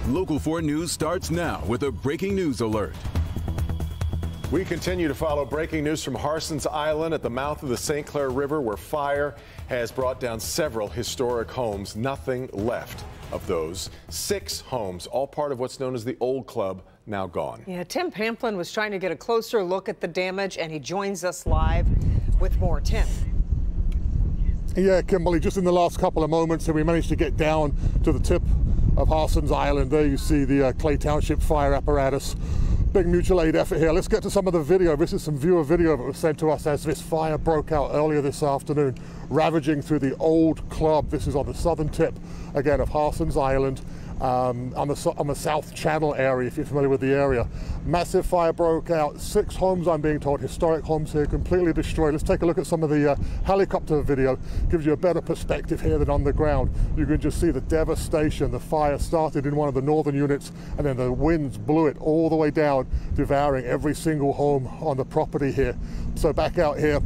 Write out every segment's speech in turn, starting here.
Local 4 News starts now with a breaking news alert. We continue to follow breaking news from Harsons Island at the mouth of the St. Clair River, where fire has brought down several historic homes. Nothing left of those 6 homes, all part of what's known as the Old Club, now gone. Yeah, Tim Pamplin was trying to get a closer look at the damage, and he joins us live with more. Tim. Yeah, Kimberly, just in the last couple of moments, we managed to get down to the tip of Harsons Island. There you see the Clay Township fire apparatus. Big mutual aid effort here. Let's get to some of the video. This is some viewer video that was sent to us as this fire broke out earlier this afternoon, ravaging through the Old Club. This is on the southern tip, again, of Harsons Island, on the South Channel area, if you're familiar with the area. Massive fire broke out. 6 homes, I'm being told, historic homes here, completely destroyed. Let's take a look at some of the helicopter video. Gives you a better perspective here than on the ground. You can just see the devastation. The fire started in one of the northern units, and then the winds blew it all the way down, devouring every single home on the property here. So back out here,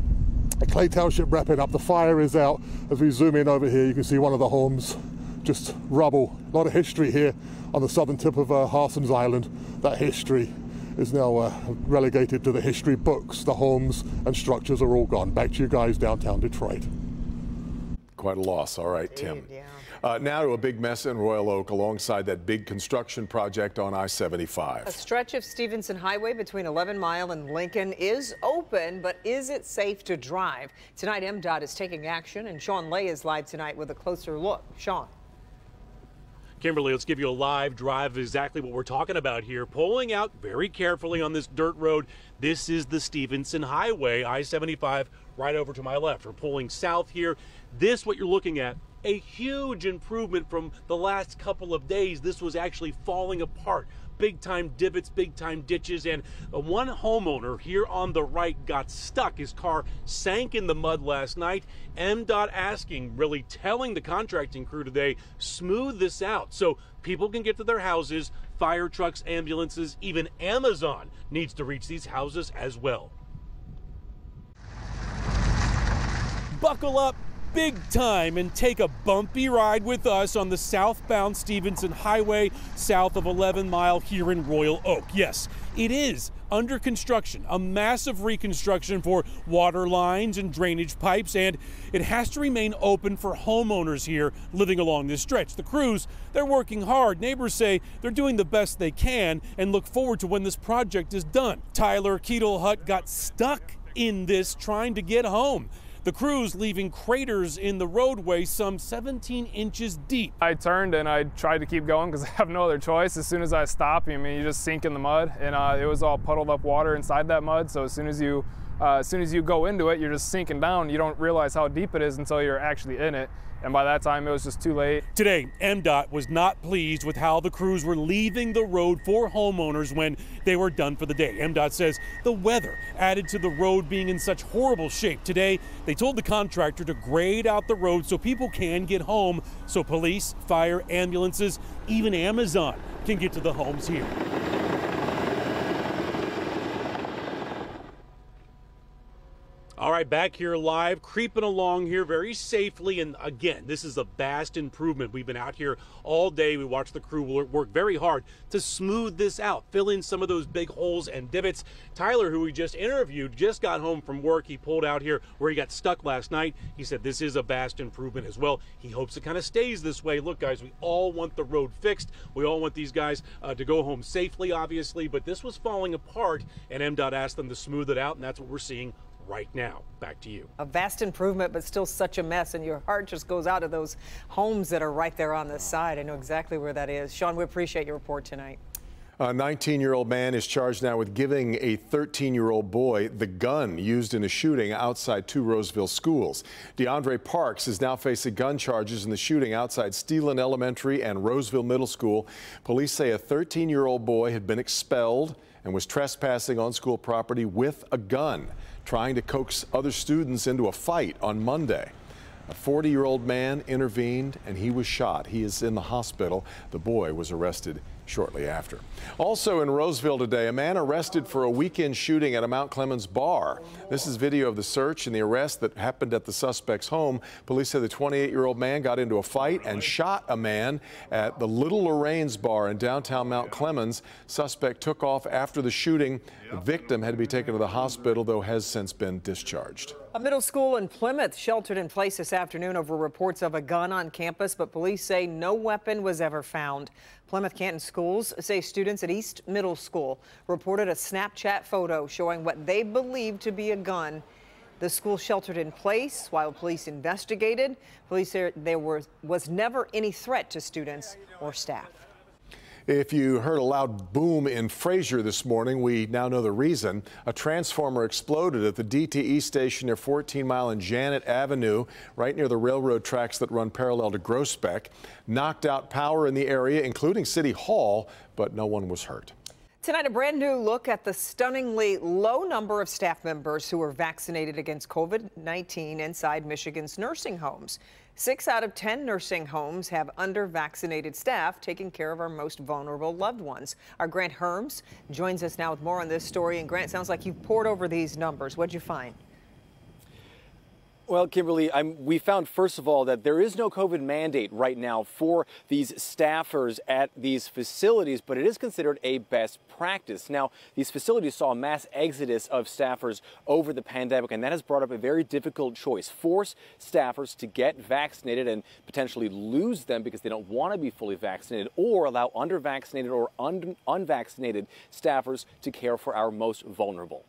Clay Township wrapping up. The fire is out. As we zoom in over here, you can see one of the homes, just rubble. A lot of history here on the southern tip of Harsons Island. That history is now relegated to the history books. The homes and structures are all gone. Back to you guys downtown Detroit. Quite a loss. All right, Tim. Yeah. Now to a big mess in Royal Oak alongside that big construction project on I-75. A stretch of Stevenson Highway between 11 Mile and Lincoln is open, but is it safe to drive? Tonight, MDOT is taking action, and Sean Lay is live tonight with a closer look. Sean. Kimberly, let's give you a live drive of exactly what we're talking about here. Pulling out very carefully on this dirt road. This is the Stevenson Highway, I-75, right over to my left. We're pulling south here. This, what you're looking at, a huge improvement from the last couple of days. This was actually falling apart. Big time divots, big time ditches, and one homeowner here on the right got stuck. His car sank in the mud last night. MDOT asking, really telling the contracting crew today, smooth this out so people can get to their houses. Fire trucks, ambulances, even Amazon needs to reach these houses as well. Buckle up big time and take a bumpy ride with us on the southbound Stevenson Highway south of 11 Mile here in Royal Oak. Yes, it is under construction, a massive reconstruction for water lines and drainage pipes, and it has to remain open for homeowners here living along this stretch. The crews, they're working hard. Neighbors say they're doing the best they can and look forward to when this project is done. Tyler Keetle-Hutt got stuck in this trying to get home. The crews leaving craters in the roadway some 17 inches deep. I turned and I tried to keep going because I have no other choice. As soon as I stop, you just sink in the mud, and it was all puddled up water inside that mud. So as soon as you go into it, you're just sinking down. You don't realize how deep it is until you're actually in it. And by that time, it was just too late. Today, MDOT was not pleased with how the crews were leaving the road for homeowners when they were done for the day. MDOT says the weather added to the road being in such horrible shape. Today, they told the contractor to grade out the road so people can get home, so police, fire, ambulances, even Amazon can get to the homes here. All right, back here live, creeping along here very safely. And again, this is a vast improvement. We've been out here all day. We watched the crew work very hard to smooth this out, fill in some of those big holes and divots. Tyler, who we just interviewed, just got home from work. He pulled out here where he got stuck last night. He said this is a vast improvement as well. He hopes it kind of stays this way. Look, guys, we all want the road fixed. We all want these guys to go home safely, obviously. But this was falling apart, and MDOT asked them to smooth it out, and that's what we're seeing right now. Back to you. A vast improvement, but still such a mess, and your heart just goes out to those homes that are right there on the side. I know exactly where that is. Sean, we appreciate your report tonight. A 19-year-old man is charged now with giving a 13-year-old boy the gun used in a shooting outside 2 Roseville schools. DeAndre Parks is now facing gun charges in the shooting outside Steeland Elementary and Roseville Middle School. Police say a 13-year-old boy had been expelled and was trespassing on school property with a gun, trying to coax other students into a fight on Monday. A 40-year-old man intervened and he was shot. He is in the hospital. The boy was arrested shortly after. Also in Roseville today, a man arrested for a weekend shooting at a Mount Clemens bar. This is video of the search and the arrest that happened at the suspect's home. Police say the 28-year-old man got into a fight and shot a man at the Little Lorraine's bar in downtown Mount Clemens. Suspect took off after the shooting. The victim had to be taken to the hospital, though has since been discharged. A middle school in Plymouth sheltered in place this afternoon over reports of a gun on campus, but police say no weapon was ever found. Plymouth Canton schools say students at East Middle School reported a Snapchat photo showing what they believed to be a gun. The school sheltered in place while police investigated. Police say there was never any threat to students or staff. If you heard a loud boom in Fraser this morning, we now know the reason. A transformer exploded at the DTE station near 14 Mile and Janet Avenue, right near the railroad tracks that run parallel to Groesbeck. Knocked out power in the area, including City Hall, but no one was hurt. Tonight, a brand new look at the stunningly low number of staff members who are vaccinated against COVID-19 inside Michigan's nursing homes. 6 out of 10 nursing homes have under-vaccinated staff taking care of our most vulnerable loved ones. Our Grant Herms joins us now with more on this story. And Grant, sounds like you've pored over these numbers. What'd you find? Well, Kimberly, we found, first of all, that there is no COVID mandate right now for these staffers at these facilities, but it is considered a best practice. Now, these facilities saw a mass exodus of staffers over the pandemic, and that has brought up a very difficult choice. Force staffers to get vaccinated and potentially lose them because they don't want to be fully vaccinated, or allow under-vaccinated or unvaccinated staffers to care for our most vulnerable.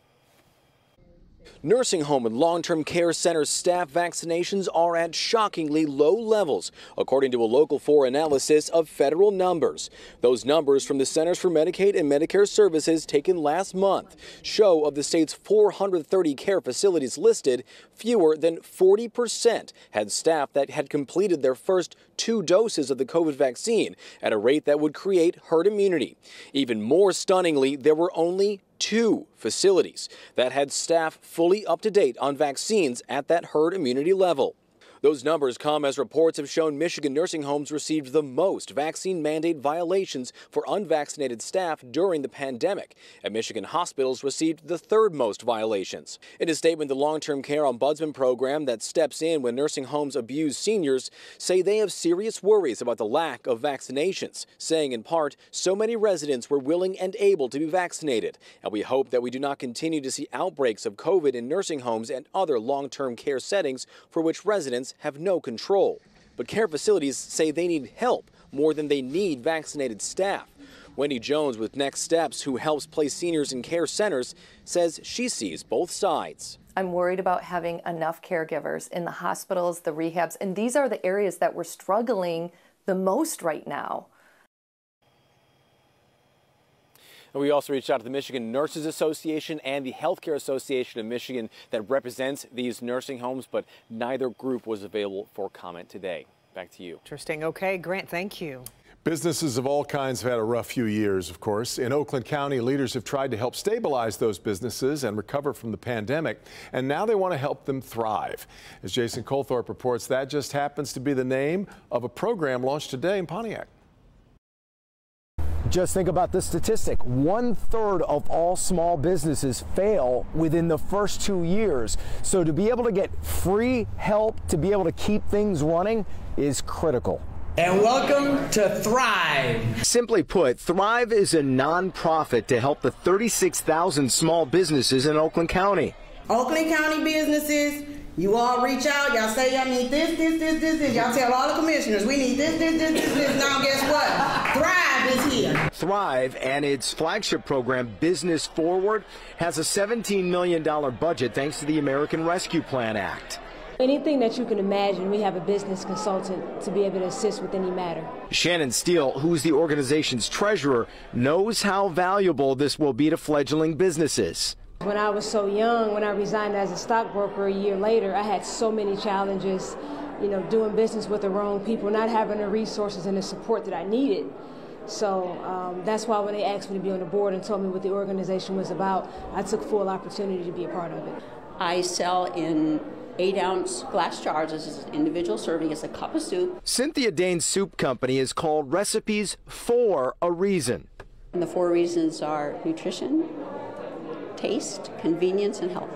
Nursing home and long-term care center staff vaccinations are at shockingly low levels, according to a Local 4 analysis of federal numbers. Those numbers from the Centers for Medicaid and Medicare Services taken last month show of the state's 430 care facilities listed, fewer than 40% had staff that had completed their first 2 doses of the COVID vaccine at a rate that would create herd immunity. Even more stunningly, there were only 2 facilities that had staff fully up to date on vaccines at that herd immunity level. Those numbers come as reports have shown Michigan nursing homes received the most vaccine mandate violations for unvaccinated staff during the pandemic, and Michigan hospitals received the 3rd most violations. In a statement, the Long-Term Care Ombudsman program that steps in when nursing homes abuse seniors say they have serious worries about the lack of vaccinations, saying in part, so many residents were willing and able to be vaccinated, and we hope that we do not continue to see outbreaks of COVID in nursing homes and other long-term care settings for which residents have no control. But care facilities say they need help more than they need vaccinated staff. Wendy Jones with Next Steps, who helps place seniors in care centers, says she sees both sides. I'm worried about having enough caregivers in the hospitals, the rehabs, and these are the areas that we're struggling the most right now. And we also reached out to the Michigan Nurses Association and the Healthcare Association of Michigan that represents these nursing homes, but neither group was available for comment today. Back to you. Interesting. Okay, Grant, thank you. Businesses of all kinds have had a rough few years, of course. In Oakland County, leaders have tried to help stabilize those businesses and recover from the pandemic, and now they want to help them thrive. As Jason Colthorpe reports, that just happens to be the name of a program launched today in Pontiac. Just think about this statistic. 1/3 of all small businesses fail within the first 2 years. So to be able to get free help to be able to keep things running is critical. And welcome to Thrive. Simply put, Thrive is a nonprofit to help the 36,000 small businesses in Oakland County. Oakland County businesses, you all reach out, y'all say y'all need this. Y'all tell all the commissioners, we need this. Now guess what? Thrive is here. Thrive and its flagship program, Business Forward, has a $17 million budget thanks to the American Rescue Plan Act. Anything that you can imagine, we have a business consultant to be able to assist with any matter. Shannon Steele, who's the organization's treasurer, knows how valuable this will be to fledgling businesses. When I was so young, when I resigned as a stockbroker a year later, I had so many challenges, doing business with the wrong people, not having the resources and the support that I needed. So that's why when they asked me to be on the board and told me what the organization was about, I took full opportunity to be a part of it. I sell in 8-ounce glass jars. This is an individual serving. It's a cup of soup. Cynthia Dane's Soup Company is called Recipes for a Reason. And the 4 reasons are nutrition, taste, convenience, and health.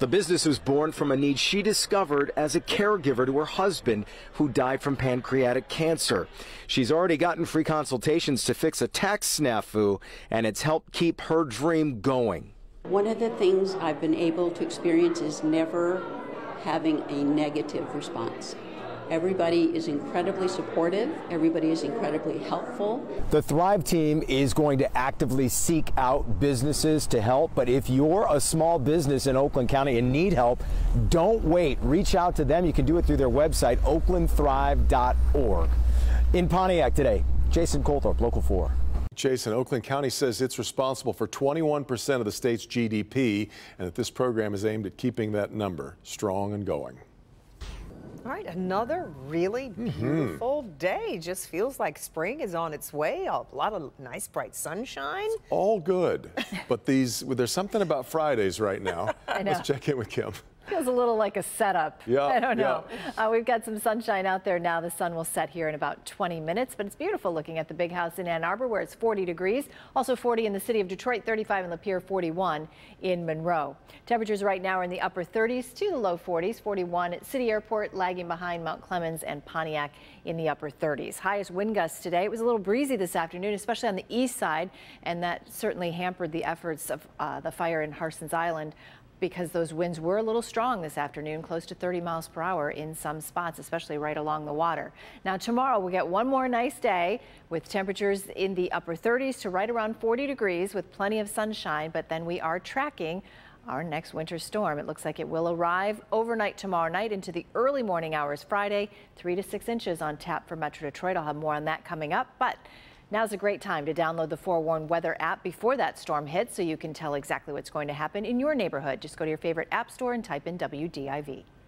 The business was born from a need she discovered as a caregiver to her husband, who died from pancreatic cancer. She's already gotten free consultations to fix a tax snafu, and it's helped keep her dream going. One of the things I've been able to experience is never having a negative response. Everybody is incredibly supportive. Everybody is incredibly helpful. The Thrive team is going to actively seek out businesses to help. But if you're a small business in Oakland County and need help, don't wait. Reach out to them. You can do it through their website, oaklandthrive.org. In Pontiac today, Jason Colthorpe, Local 4. Jason, Oakland County says it's responsible for 21% of the state's GDP, and that this program is aimed at keeping that number strong and going. All right, another really beautiful day. Just feels like spring is on its way. A lot of nice bright sunshine. It's all good, but there's something about Fridays right now. I know. Let's check in with Kim. Feels a little like a setup. Yeah, I don't know. yeah. We've got some sunshine out there now. The sun will set here in about 20 minutes, but it's beautiful looking at the big house in Ann Arbor where it's 40 degrees. Also 40 in the city of Detroit, 35 in Lapeer, 41 in Monroe. Temperatures right now are in the upper 30s to the low 40s, 41 at City Airport, lagging behind Mount Clemens and Pontiac in the upper 30s. Highest wind gusts today. It was a little breezy this afternoon, especially on the east side, and that certainly hampered the efforts of the fire in Harsons Island, because those winds were a little strong this afternoon, close to 30 miles per hour in some spots, especially right along the water. Now tomorrow we'll get one more nice day with temperatures in the upper 30s to right around 40 degrees with plenty of sunshine, but then we are tracking our next winter storm. It looks like it will arrive overnight tomorrow night into the early morning hours Friday. 3 to 6 inches on tap for Metro Detroit. I'll have more on that coming up, but now's a great time to download the Forewarn Weather app before that storm hits so you can tell exactly what's going to happen in your neighborhood. Just go to your favorite app store and type in WDIV.